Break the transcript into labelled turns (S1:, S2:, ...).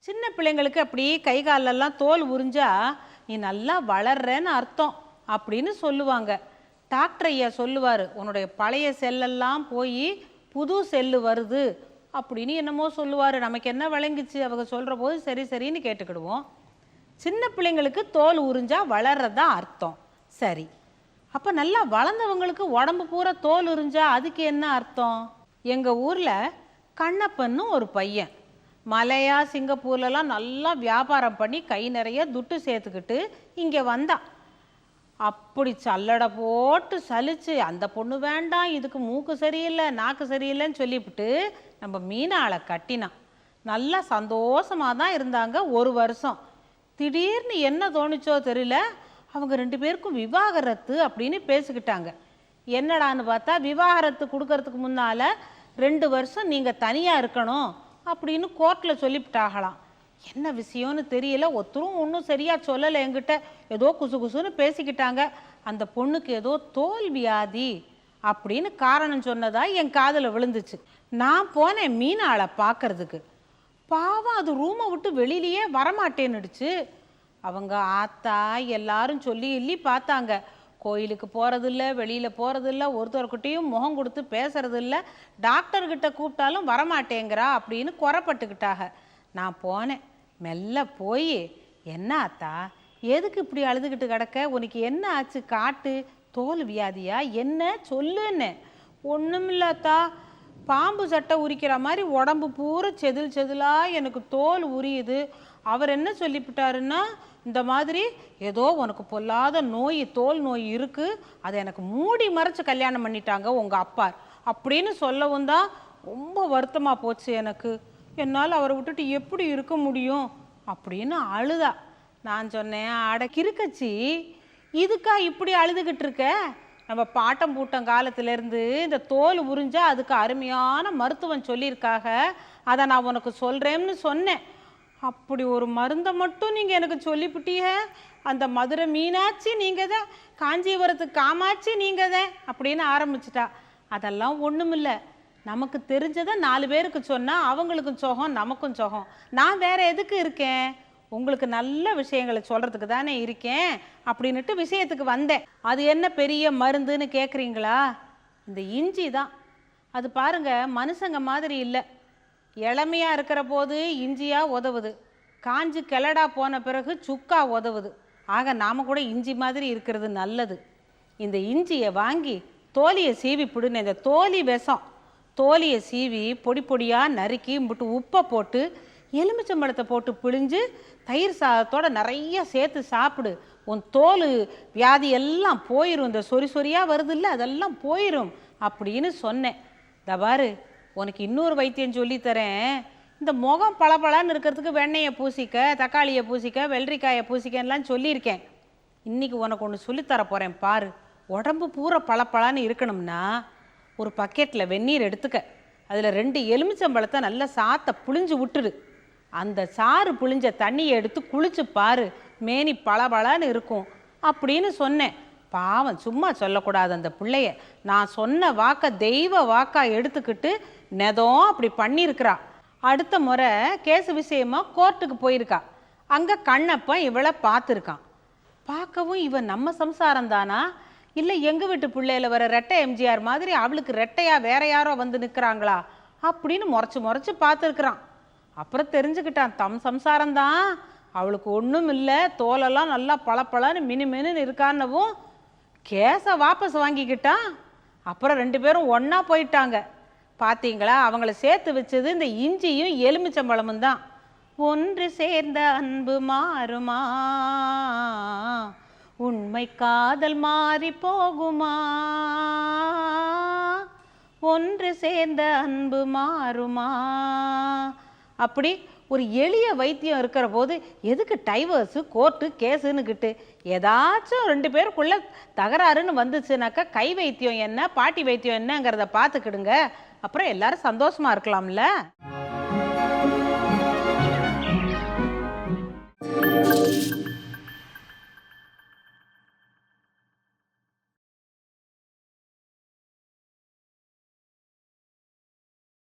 S1: சின்ன பிள்ளைங்களுக்கு அப்படி கை காலெல்லாம் தோல் உறிஞ்சா நீ நல்லா வளர்றேன்னு அர்த்தம் அப்படின்னு சொல்லுவாங்க. டாக்டர் ஐயா சொல்லுவார், உன்னுடைய பழைய செல்லெல்லாம் போய் புது செல்லு வருது அப்படின்னு என்னமோ சொல்லுவார். நமக்கு என்ன விளங்கிச்சு அவங்க சொல்கிற போது சரி சரின்னு கேட்டுக்கிடுவோம். சின்ன பிள்ளைங்களுக்கு தோல் உறிஞ்சா வளர்றதா அர்த்தம். சரி, அப்போ நல்லா வளர்ந்தவங்களுக்கு உடம்பு பூரா தோல் உறிஞ்சா அதுக்கு என்ன அர்த்தம்? எங்கள் ஊரில் கண்ணப்பன்னு ஒரு பையன் மலையா சிங்கப்பூர்லலாம் நல்லா வியாபாரம் பண்ணி கை நிறைய துட்டு சேர்த்துக்கிட்டு இங்கே வந்தான். அப்படி சல்லடை போட்டு சலிச்சு அந்த பொண்ணு வேண்டாம், இதுக்கு மூக்கு சரியில்லை நாக்கு சரியில்லைன்னு சொல்லிவிட்டு நம்ம மீனாளை கட்டினான். நல்லா சந்தோஷமாக தான் இருந்தாங்க ஒரு வருஷம். திடீர்னு என்ன தோணுச்சோ தெரியல, அவங்க 2 பேருக்கும் விவாகரத்து அப்படின்னு பேசிக்கிட்டாங்க. என்னடான்னு பார்த்தா விவாகரத்து கொடுக்கறதுக்கு முன்னால் 2 வருஷம் நீங்கள் தனியாக இருக்கணும் அப்படின்னு கோர்ட்டில் சொல்லிவிட்டாகலாம். என்ன விஷயம்னு தெரியல, ஒருத்தரும் ஒன்றும் சரியாக சொல்லலை என்கிட்ட. ஏதோ குசு குசுன்னு பேசிக்கிட்டாங்க. அந்த பொண்ணுக்கு ஏதோ தோல் வியாதி அப்படின்னு காரணம் சொன்னதா என் காதில் விழுந்துச்சு. நான் போனேன் மீனாளை பார்க்கறதுக்கு. பாவம் அது ரூமை விட்டு வெளியிலேயே வரமாட்டேன்னுடுச்சு. அவங்க ஆத்தா எல்லாரும் சொல்லி இல்லி பார்த்தாங்க. கோயிலுக்கு போகிறதில்ல, வெளியில் போகிறதில்ல, ஒருத்தர்கிட்டையும் முகம் கொடுத்து பேசுறதில்ல, டாக்டர்கிட்ட கூப்பிட்டாலும் வரமாட்டேங்கிறா அப்படின்னு குறப்பட்டுக்கிட்டாங்க. நான் போனேன். மெல்ல போய், என்ன ஆத்தா எதுக்கு இப்படி அழுதுகிட்டு கிடக்க, உனக்கு என்ன ஆச்சு காட்டு, தோல் வியாதியா என்ன சொல்லுன்னு. ஒன்றுமில்லாத்தா, பாம்பு சட்டை உரிக்கிற மாதிரி உடம்பு பூரா செதில் செதிலாக எனக்கு தோல் உரியுது. அவர் என்ன சொல்லிவிட்டாருன்னா, இந்த மாதிரி ஏதோ உனக்கு பொல்லாத நோய் தோல் நோய் இருக்குது, அதை எனக்கு மூடி மறைச்சு கல்யாணம் பண்ணிட்டாங்க உங்கள் அப்பா அப்படின்னு சொல்லவும் தான் ரொம்ப வருத்தமாக போச்சு எனக்கு. என்னால் அவரை விட்டுட்டு எப்படி இருக்க முடியும் அப்படின்னு அழுதா. நான் சொன்னேன், அட கிறுக்கச்சி, இதுக்கா இப்படி அழுதுகிட்டு இருக்க? நம்ம பாட்டம் பூட்டம் காலத்திலேருந்து இந்த தோல் உறிஞ்சா அதுக்கு அருமையான மருத்துவம் சொல்லியிருக்காக, அதை நான் உனக்கு சொல்கிறேன்னு சொன்னேன். அப்படி ஒரு மருந்தை மட்டும் நீங்கள் எனக்கு சொல்லிவிட்டீங்க. அந்த மதுரை மீனாட்சி நீங்கள் தான், காஞ்சிபுரத்துக்கு காமாட்சி நீங்கள் தான் அப்படின்னு ஆரம்பிச்சிட்டா. அதெல்லாம் ஒன்றுமில்லை, நமக்கு தெரிஞ்சதை 4 பேருக்கு சொன்னால் அவங்களுக்கும் சோகம் நமக்கும் சோகம். நான் வேற எதுக்கு இருக்கேன்? உங்களுக்கு நல்ல விஷயங்களை சொல்கிறதுக்கு தானே இருக்கேன் அப்படின்ட்டு விஷயத்துக்கு வந்தேன். அது என்ன பெரிய மருந்துன்னு கேட்குறீங்களா? இந்த இஞ்சி தான். அது பாருங்க, மனுஷங்க மாதிரி இல்லை. இளமையாக இருக்கிற போது இஞ்சியாக உதவுது, காஞ்சி கிளடா போன பிறகு சுக்கா உதவுது. ஆக நாம் கூட இஞ்சி மாதிரி இருக்கிறது நல்லது. இந்த இஞ்சியை வாங்கி தோலியை சீவி பிடுன்னு, இந்த தோலி விஷம், தோலியை சீவி பொடி பொடியாக நறுக்கி முட்டு உப்பை போட்டு எலுமிச்சம்பழத்தை போட்டு பிழிஞ்சு தயிர் சாதத்தோடு நிறைய சேர்த்து சாப்பிடு. உன் தோல் வியாதி எல்லாம் போயிடும், இந்த சொறி சொறியாக வருது இல்லை அதெல்லாம் போயிடும் அப்படின்னு சொன்னேன். தபாரு, உனக்கு இன்னொரு வைத்தியம் சொல்லித்தரேன். இந்த முகம் பளபளன்னு இருக்கிறதுக்கு வெண்ணெயை பூசிக்க, தக்காளியை பூசிக்க, வெள்ளரிக்காயை பூசிக்கலாம் சொல்லியிருக்கேன். இன்றைக்கி உனக்கு ஒன்று சொல்லித்தர போகிறேன் பாரு. உடம்பு பூரா பளபளன்னு இருக்கணும்னா ஒரு பக்கெட்டில் வெந்நீர் எடுத்துக்க, அதில் 2 எலுமிச்சம்பழத்தை நல்லா சாத்தை புழிஞ்சு விட்டுடு. அந்த சாறு புழிஞ்ச தண்ணியை எடுத்து குளிச்சு பாரு, மேனி பளபளன்னு இருக்கும் அப்படின்னு சொன்னேன். பாவம், சும்மா சொல்லக்கூடாது அந்த பிள்ளைய. நான் சொன்ன வாக்கை தெய்வ வாக்கா எடுத்துக்கிட்டு நெதம் அப்படி பண்ணியிருக்கிறா. அடுத்த முறை கேஸ் விஷயமா கோர்ட்டுக்கு போயிருக்கா. அங்கே கண்ணப்பன் இவளை பார்த்துருக்கான். பார்க்கவும் இவன் நம்ம சம்சாரம் தானா, இல்லை எங்கள் வீட்டு பிள்ளையில வர ரெட்டை எம்ஜிஆர் மாதிரி அவளுக்கு ரெட்டையாக வேற யாரோ வந்து நிற்கிறாங்களா அப்படின்னு முறைச்சி முறைச்சி பார்த்துருக்குறான். அப்புறம் தெரிஞ்சுக்கிட்டான் தம் சம்சாரம்தான், அவளுக்கு ஒன்றும் இல்லை, தோலெல்லாம் நல்லா பளபளன்னு மினுமினுன்னு இருக்கான்னவும் கேஸை வாபஸ் வாங்கிக்கிட்டான். அப்புறம் 2 பேரும் ஒன்றா போயிட்டாங்க. பார்த்தீங்களா, அவங்கள சேர்த்து வச்சது இந்த இஞ்சியும் எலுமிச்சம்பழமும் தான். ஒன்று சேர்ந்த அன்பு மாறுமா, உண்மை காதல் மாறி போகுமா, ஒன்று சேர்ந்த அன்பு மாறுமா. அப்படி ஒரு எளிய வைத்தியம் இருக்கிற போது எதுக்கு டைவர்ஸு கோர்ட்டு கேஸுன்னுக்கிட்டு? ஏதாச்சும் 2 பேருக்குள்ளே தகராறுன்னு வந்துச்சுனாக்கா கை வைத்தியம் என்ன பாட்டி வைத்தியம் என்னங்கிறத பார்த்துக்கிடுங்க. அப்புறம் எல்லாரும் சந்தோஷமாக இருக்கலாம்ல.